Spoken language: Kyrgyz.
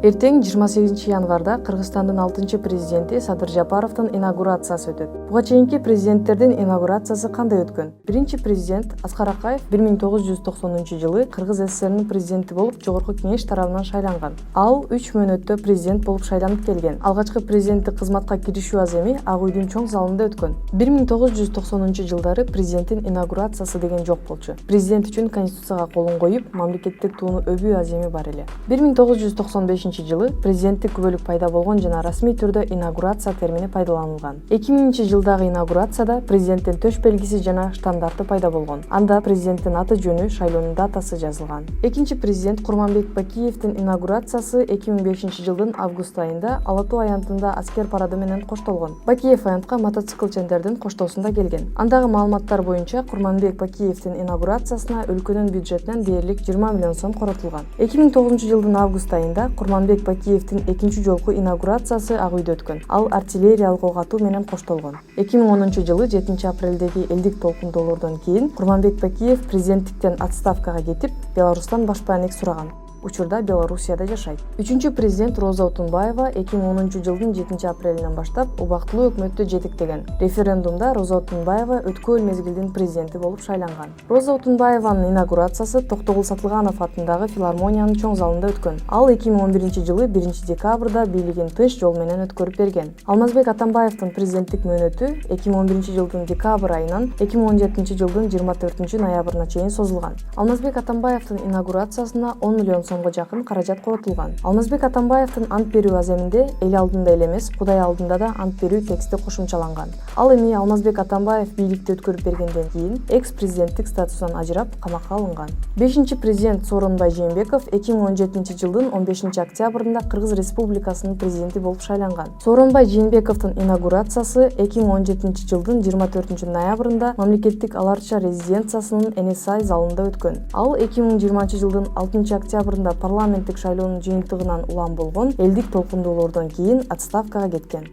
Эртең 28 январда Кыргызстандын 6 президенти Садыр Жапаровдун инаугурациясы өтөт. Буга чейинки президенттердин инаугурациясы кандай өткөн? Биринчи президент Аскар Акаев 1990-жылы Кыргыз СССРнын президенти болуп Жогорку кеңеш тарабынан шайланган. Ал 3 мөөнөттө президент болуп шайланып келген. Алгачкы президенттик кызматка киришүү аземи Ак үйдүн чоң залында өткөн. 1990-жылдары президенттин инаугурациясы деген жок болчу. Президент үчүн конституцияга колун коюп, мамлекеттик тууну өбүү аземи бар эле. 1995-жылы президенттик күбөлүк пайда болгон жана расмий түрдө инаугурация термини пайдаланылган. 2000-жылдагы инаугурацияда президенттин төш белгиси жана штандарты пайда болгон. Анда президенттин аты жөнү, шайлоонун датасы жазылган. Экинчи президент Курманбек Бакиевдин инаугурациясы 2005-жылдын август айында Ала Тоо аянтында аскер парады менен коштолгон. Бакиев аянтка мотоциклчендердин коштоосунда келген. Андагы маалыматтар боюнча Курманбек Бакиевдин инаугурациясына өлкөнүн бюджетинен дээрлик 20 миллион сом коротулган. 2009-жылдын август айында Курманбек Бакиевдин экинчи жолку инаугурациясы Ак үйдө өткөн. Ал артиллериялык ок атуу менен коштолгон. 2010-жылы 7 апрелдеги элдик толкундоолордон кийин Курманбек Бакиев президенттиктен отставкага кетип, Беларустан башпаанелик сураган. Учурда Белоруссияда жашайт. Үчүнчү президент Роза Отунбаева 2010-жылдын 7 апрелинен баштап убактылуу өкмөттү жетектеген. Референдумда Роза Отунбаева өткөл мезгилдин президенти болуп шайланган. Роза Отунбаеванын инаугурациясы Токтогул Сатылганов атындагы филармониянын чоң залында өткөн. Ал 2011-жылы 1 декабрда бийлигин тыш жол менен өткөрүп берген. Алмазбек Атамбаевдин президенттик мөөнөтү 2011-жылдын декабрь айынан 2017-жылдын 24 ноябрына чейин созулган. Алмазбек Атамбаевдин инаугурациясына 10 миллион сомго жакын каражат коротулган. Алмазбек Атамбаевдин ант берүү аземинде эл алдында эле эмес, Кудай алдында да ант берүү тексти кошумчаланган. Ал эми Алмазбек Атамбаев бийликти өткөрүп бергенден кийин экс-президенттик статусунан ажырап, камакка алынган. 5 президент Сооронбай Жээнбеков 2017-жылдын 15 октябрында Кыргыз Республикасынын президенти болуп шайланган. Сооронбай Жээнбековдун инаугурациясы 2017-жылдын 24 ноябрында мамлекеттик аларча резиденциясынын NSI залында өткөн. Ал 2020-жылдын 6 октябрында парламенттик шайлоонун жыйынтыгынан улам болгон элдик толкундоолордон кийин отставкага кеткен.